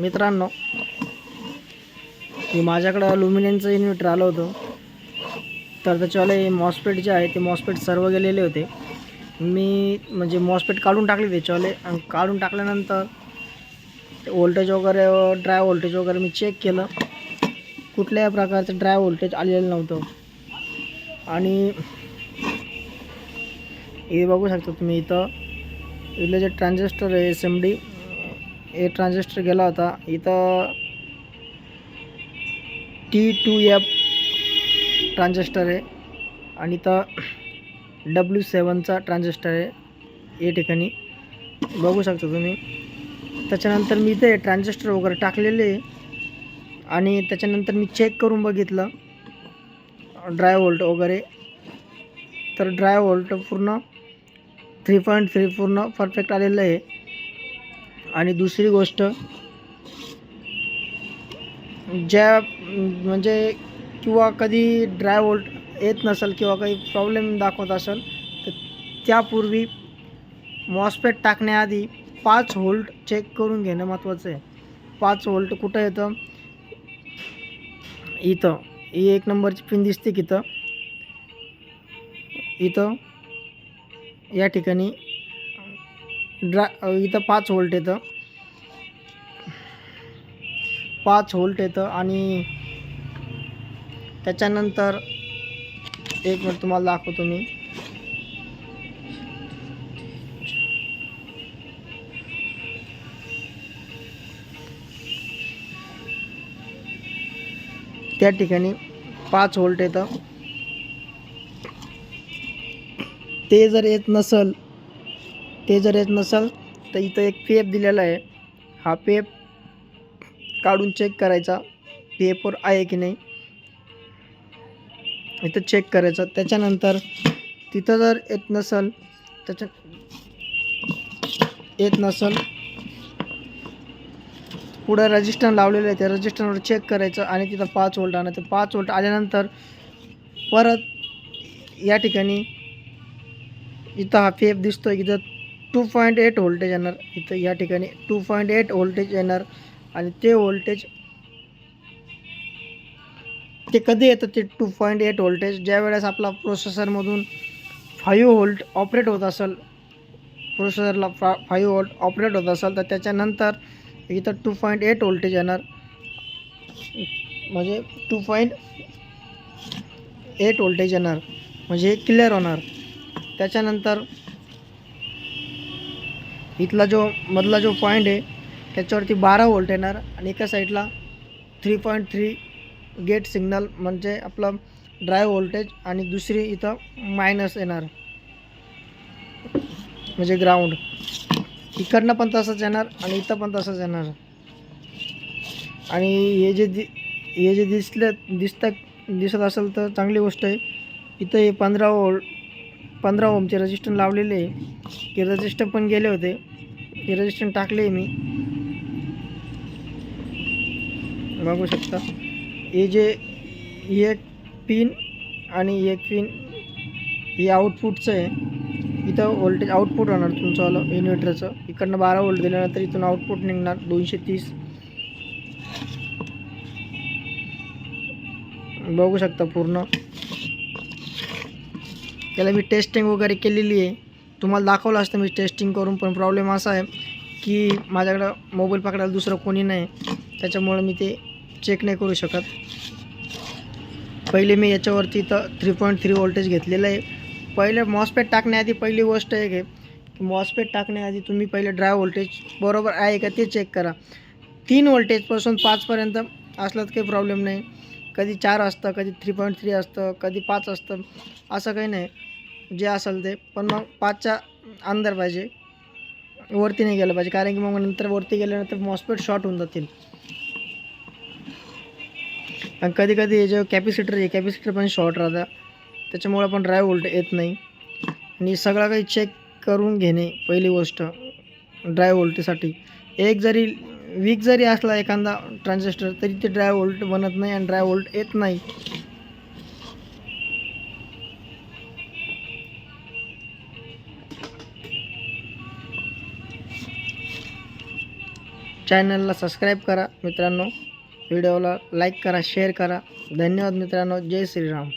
मित्रांनो, मी माझ्याकडं लुमिननचं इन्व्हर्टर आलं होतं. तर त्याच्यावाले मॉसपेट जे आहे ते मॉसपेट सर्व गेलेले होते. मी म्हणजे मॉसपेट काढून टाकले त्याच्यावाले, आणि काढून टाकल्यानंतर ते व्होल्टेज वगैरे ड्राय व्होल्टेज वगैरे मी चेक केलं. कुठल्याही प्रकारचं ड्राय व्होल्टेज आलेलं नव्हतं. आणि हे बघू शकता तुम्ही इथलं जे ट्रान्झिस्टर आहे SMD हे ट्रान्झिस्टर गेला होता. इथं T2F ट्रान्झिस्टर आहे आणि इथं W7चा ट्रान्झिस्टर आहे या ठिकाणी बघू शकता तुम्ही. त्याच्यानंतर मी इथे ट्रान्झिस्टर वगैरे टाकलेले आणि त्याच्यानंतर मी चेक करून बघितलं ड्राय व्होल्ट वगैरे. तर ड्राय व्होल्ट पूर्ण 3.3 पूर्ण परफेक्ट आलेलं आहे. आणि दुसरी गोष्ट, ज्या म्हणजे किंवा कधी ड्राय व्होल्ट येत नसेल किंवा काही प्रॉब्लेम दाखवत असेल तर त्यापूर्वी मॉसपेट टाकण्याआधी 5 व्होल्ट चेक करून घेणं महत्त्वाचं आहे. 5 व्होल्ट कुठं येतं? इथं ही 1 नंबरची पिन दिसते की इथं या ठिकाणी इथं 5 व्होल्ट येतं. 5 व्होल्ट येतं. आणि त्याच्यानंतर एक मिनिट तुम्हाला दाखवतो मी. त्या ठिकाणी 5 व्होल्ट येतं. ते जर येत नसेल तर इथं एक पेप दिलेला आहे. हा पेप काढून चेक करायचा, पेपवर आहे की नाही इथं चेक करायचं. त्याच्यानंतर तिथं जर येत नसेल पुढं रजिस्टर लावलेलं आहे, त्या रजिस्टरवर चेक करायचं आणि तिथं 5 व्होल्ट आणायचं. 5 व्होल्ट आल्यानंतर परत या ठिकाणी इथं हा पेप दिसतो आहे, इथं 2.8 व्होल्टेज येणार. इथं या ठिकाणी 2.8 व्होल्टेज येणार. आणि ते व्होल्टेज ते कधी येतं? ते 2.8 व्होल्टेज ज्या वेळेस आपला प्रोसेसरमधून 5 व्होल्ट ऑपरेट होत असेल, प्रोसेसरला 5 व्होल्ट ऑपरेट होत असेल तर त्याच्यानंतर इथं 2.8 व्होल्टेज येणार. म्हणजे 2.8 व्होल्टेज येणार म्हणजे हे क्लिअर होणार. त्याच्यानंतर इथला मधला जो पॉईंट आहे त्याच्यावरती 12 व्होल्ट येणार. आणि एका साईडला 3.3 गेट सिग्नल म्हणजे आपलं ड्राय व्होल्टेज, आणि दुसरी इथं मायनस येणार म्हणजे ग्राउंड. इकडनं पण तसंच येणार आणि इथं पण तसंच येणार. आणि हे जे दिसत असेल तर चांगली गोष्ट आहे. इथं हे 15 ओमचे रजिस्टर लावलेले आहे. हे रजिस्टर पण गेले होते, हे रजिस्टर टाकले मी बघू शकता. एक पिन आणि एक पिन हे आउटपुटचं आहे. इथं व्होल्टेज आउटपुट होणार तुमचं इन्व्हर्टरचं. इकडनं 12 व्होल्ट दिल्यानंतर इथून आउटपुट निघणार 230 बघू शकता. पूर्ण त्याला मी टेस्टिंग वगैरे केलेली आहे, तुम्हाला दाखवलं असतं मी टेस्टिंग करून. पण प्रॉब्लेम असा आहे की माझ्याकडं मोबाईल पकडायला दुसरं कोणी नाही, त्याच्यामुळं मी ते चेक नाही करू शकत. पहिले मी याच्यावरती इथं 3.3 व्होल्टेज घेतलेलं आहे. पहिले मॉसपेट टाकण्याआधी पहिली गोष्ट आहे की मॉसपेट टाकण्याआधी तुम्ही पहिले ड्राय व्होल्टेज बरोबर आहे का ते चेक करा. 3 व्होल्टेजपासून 5पर्यंत असलं तर काही प्रॉब्लेम नाही. कधी 4 असतं, कधी 3.3 असतं, कधी 5 असतं, असं काही नाही. जे असेल ते, पण मग 5च्या अंदर पाहिजे, वरती नाही गेलं पाहिजे. कारण की मग नंतर वरती गेल्यानंतर मॉसपेट शॉर्ट होऊन जातील. आणि कधी कधी हे जे कॅपॅसिटर पण शॉर्ट राहतं, त्याच्यामुळं पण ड्राय व्होल्ट येत नाही. आणि सगळं काही चेक करून घेणे पहिली गोष्ट ड्राय व्होल्टेजसाठी. एक जरी वीक जरी असला एखादा ट्रान्झिस्टर तरी ते ड्राय व्होल्ट बनत नाही आणि ड्राय व्होल्ट येत नाही. चॅनलला सबस्क्राईब करा मित्रांनो. व्हिडिओला लाईक करा, शेअर करा. धन्यवाद मित्रांनो. जय श्रीराम.